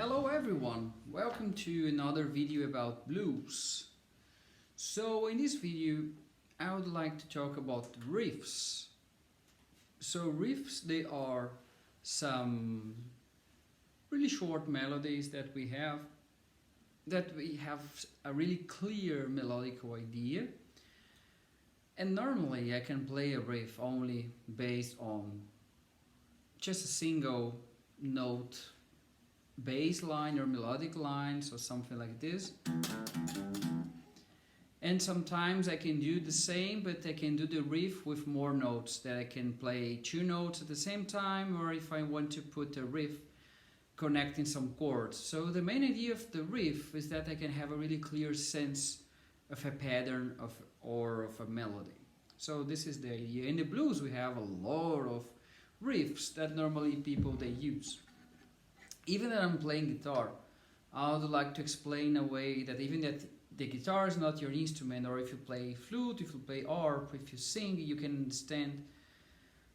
Hello everyone, welcome to another video about blues. So in this video I would like to talk about riffs. So riffs, they are some really short melodies that we have a really clear melodical idea, and normally I can play a riff only based on just a single note bass line or melodic lines or something like this. And sometimes I can do the same, but I can do the riff with more notes, that I can play two notes at the same time, or if I want to put a riff connecting some chords. So the main idea of the riff is that I can have a really clear sense of a pattern or of a melody. So this is the idea. In the blues we have a lot of riffs that normally people they use. Even that I'm playing guitar, I would like to explain a way that even that the guitar is not your instrument, or if you play flute, if you play harp, if you sing, you can understand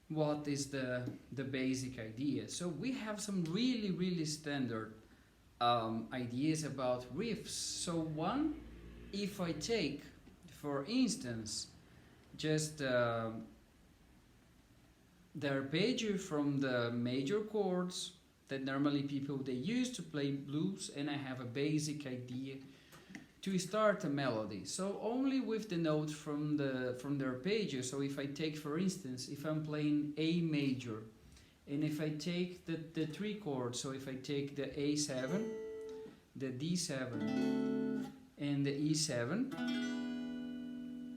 what is the basic idea. So we have some really standard ideas about riffs. So one, if I take, for instance, just the arpeggio from the major chords that normally people they use to play blues, and I have a basic idea to start a melody. So only with the notes from the arpeggio. So if I take, for instance, if I'm playing A major, and if I take the three chords, so if I take the A7, the D7, and the E7,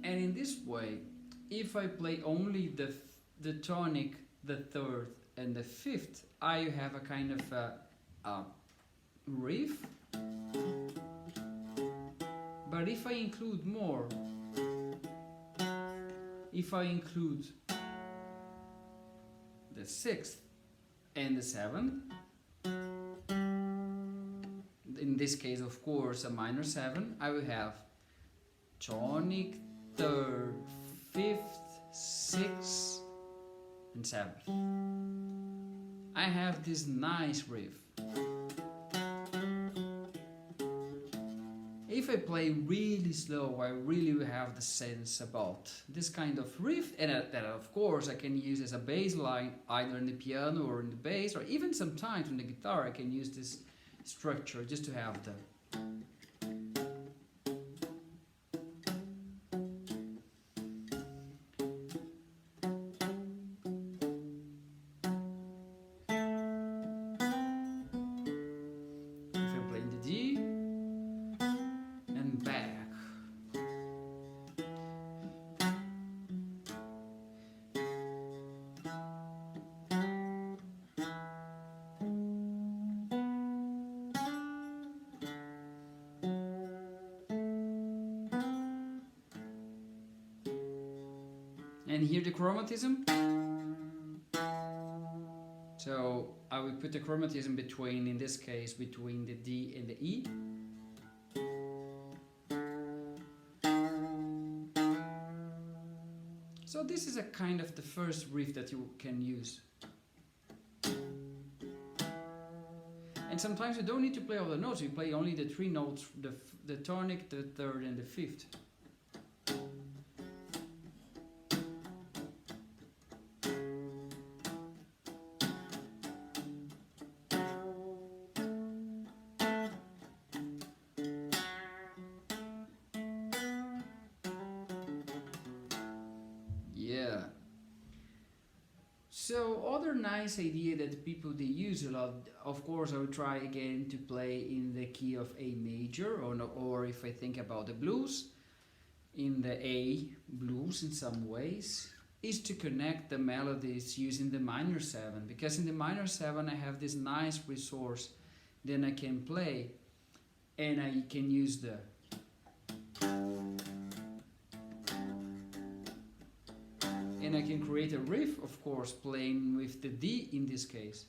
and in this way, if I play only the tonic, the third, and the fifth, I have a kind of a riff. But if I include more, if I include the sixth and the seventh, in this case of course a minor 7, I will have tonic, third, fifth, sixth, and 7th. I have this nice riff. If I play really slow, I really will have the sense about this kind of riff, and that of course I can use as a bass line either in the piano or in the bass, or even sometimes on the guitar I can use this structure just to have the and here the chromatism. So I will put the chromatism between, in this case, between the D and the E. So this is a kind of the first riff that you can use. And sometimes you don't need to play all the notes, you play only the three notes, the tonic, the third, and the fifth. Yeah. So other nice idea that people they use a lot, of course I will try again to play in the key of A major, or if I think about the blues, in the A blues in some ways, is to connect the melodies using the minor 7, because in the minor 7 I have this nice resource, then I can play and I can use the and I can create a riff, of course, playing with the D in this case,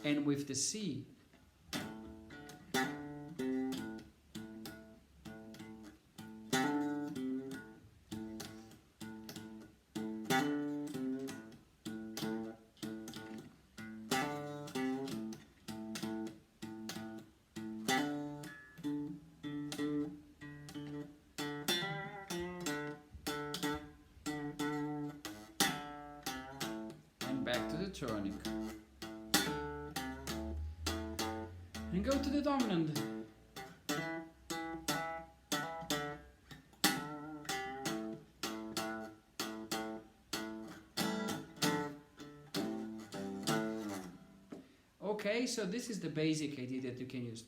and with the C. the tonic. And go to the dominant. Okay, so this is the basic idea that you can use.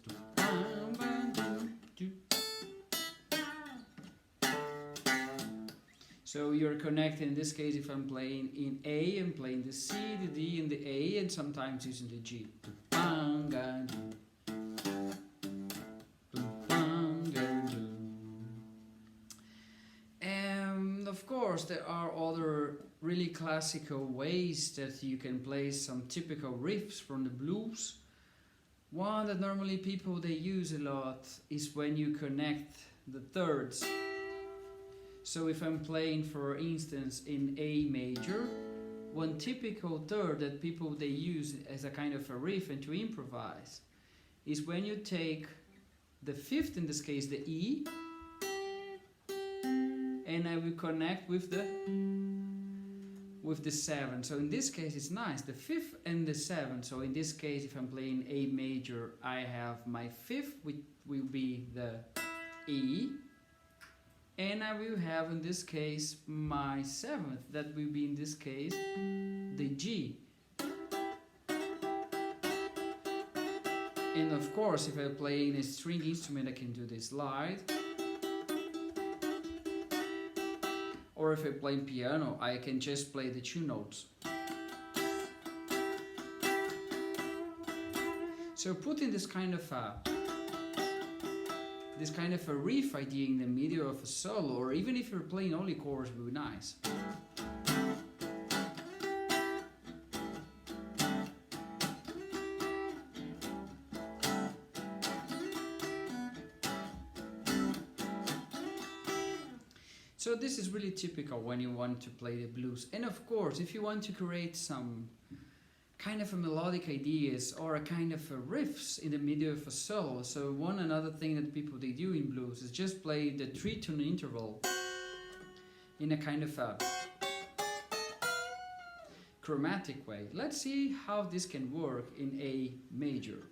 So you're connecting, in this case, if I'm playing in A, I'm playing the C, the D, and the A, and sometimes using the G. And of course, there are other really classical ways that you can play some typical riffs from the blues. One that normally people they use a lot is when you connect the thirds. So if I'm playing, for instance, in A major, one typical third that people they use as a kind of a riff and to improvise is when you take the fifth, in this case the E, and I will connect with the seven. So in this case it's nice, the fifth and the seventh. So in this case, if I'm playing A major, I have my fifth, which will be the E, and I will have in this case my seventh, that will be in this case the G. And of course, if I play in a string instrument, I can do this slide. Or if I play piano, I can just play the two notes. So putting this kind of a riff idea in the middle of a solo, or even if you're playing only chords, would be nice. So this is really typical when you want to play the blues. And of course, if you want to create some kind of a melodic ideas or a kind of a riffs in the middle of a solo. So one another thing that people they do in blues is just play the 3-tone interval in a kind of a chromatic way. Let's see how this can work in A major.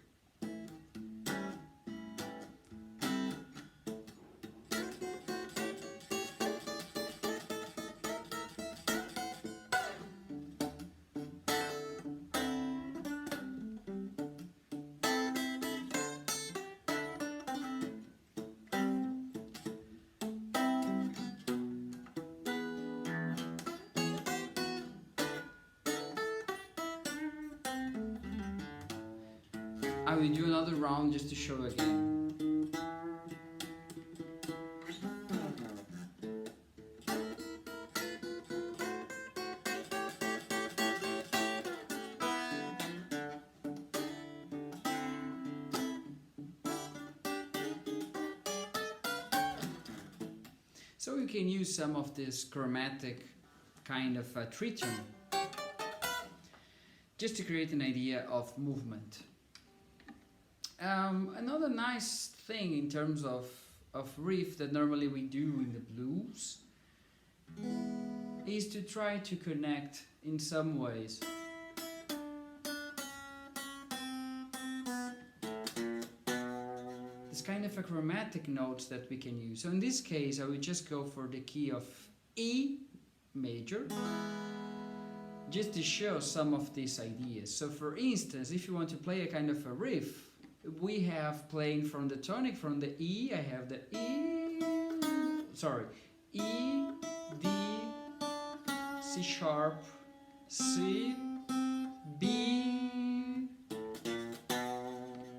I will do another round just to show again. So you can use some of this chromatic kind of treatment just to create an idea of movement. Another nice thing in terms of riff that normally we do in the blues is to try to connect in some ways. This kind of a chromatic notes that we can use. So in this case, I will just go for the key of E major, just to show some of these ideas. So for instance, if you want to play a kind of a riff, we have playing from the tonic, from the E, I have the E, D, C sharp, C, B,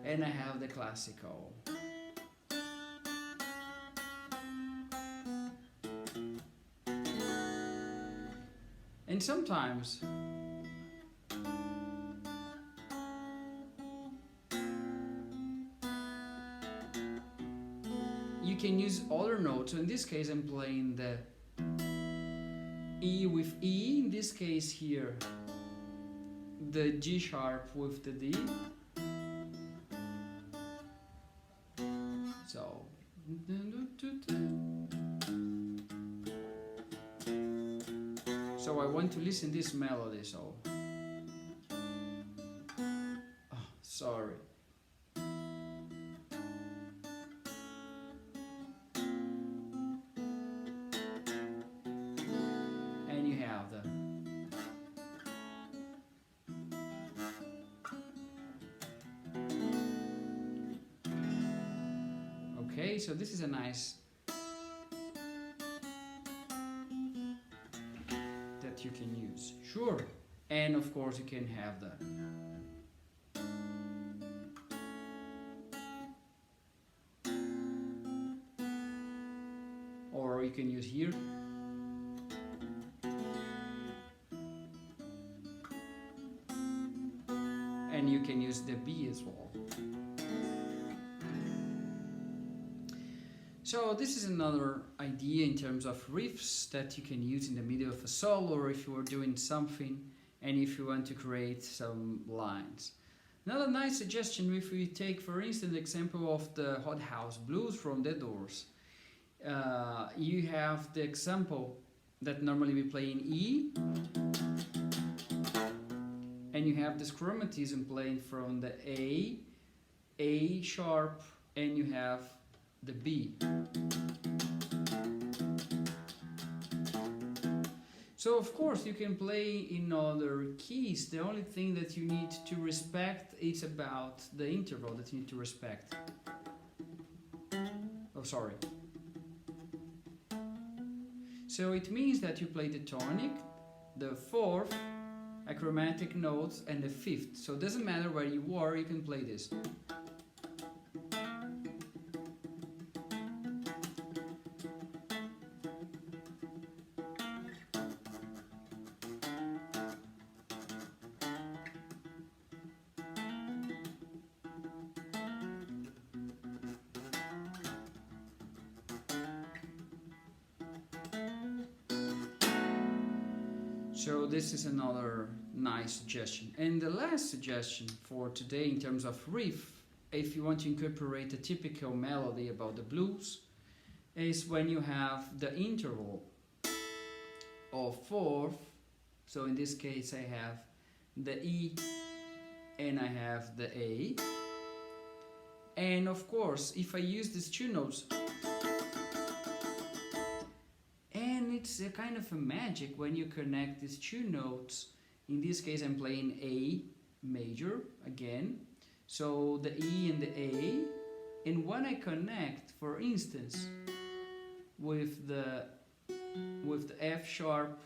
and I have the classical. And sometimes you can use other notes. So in this case I'm playing the E with E, in this case here the G sharp with the D. So I want to listen this melody, so Sorry. And you have the okay, so this is a nice that you can use. Sure. And of course you can have the or you can use here. And you can use the B as well. So this is another idea in terms of riffs that you can use in the middle of a solo, or if you are doing something and if you want to create some lines. Another nice suggestion, if we take for instance the example of the Hot House Blues from The Doors. You have the example that normally we play in E, and you have this chromatism playing from the A sharp, and you have the B. So of course you can play in other keys. The only thing that you need to respect is about the interval that you need to respect. Oh, sorry. So it means that you play the tonic, the fourth, a chromatic note, and the fifth. So it doesn't matter where you are, you can play this. So this is another nice suggestion. And the last suggestion for today in terms of riff, if you want to incorporate a typical melody about the blues, is when you have the interval of fourth. So in this case I have the E and I have the A. And of course if I use these two notes, it's a kind of a magic when you connect these two notes. In this case I'm playing A major again, so the E and the A, and when I connect for instance with the F sharp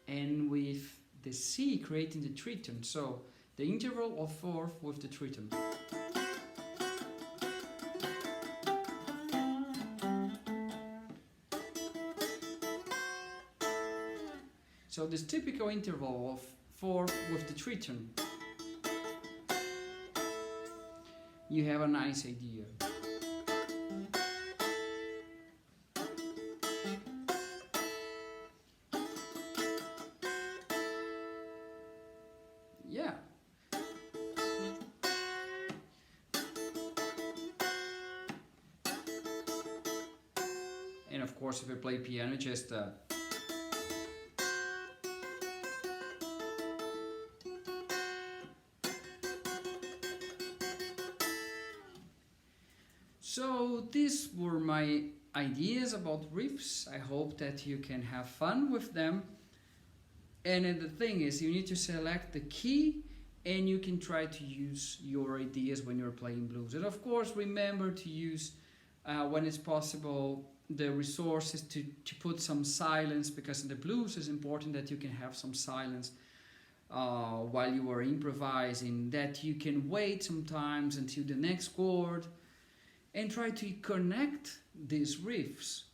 and with the C, creating the tritone, so the interval of fourth with the tritone. So this typical interval of fourth with the tritone, you have a nice idea. Yeah. And of course if you play piano, just so these were my ideas about riffs. I hope that you can have fun with them. And then the thing is, you need to select the key and you can try to use your ideas when you're playing blues. And of course, remember to use, when it's possible, the resources to put some silence, because in the blues it's important that you can have some silence while you are improvising, that you can wait sometimes until the next chord, and try to connect these riffs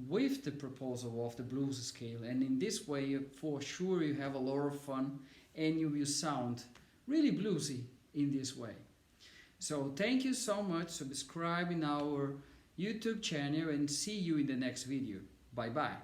with the proposal of the blues scale. And in this way, for sure, you have a lot of fun and you will sound really bluesy in this way. So thank you so much. Subscribe in our YouTube channel and see you in the next video. Bye bye.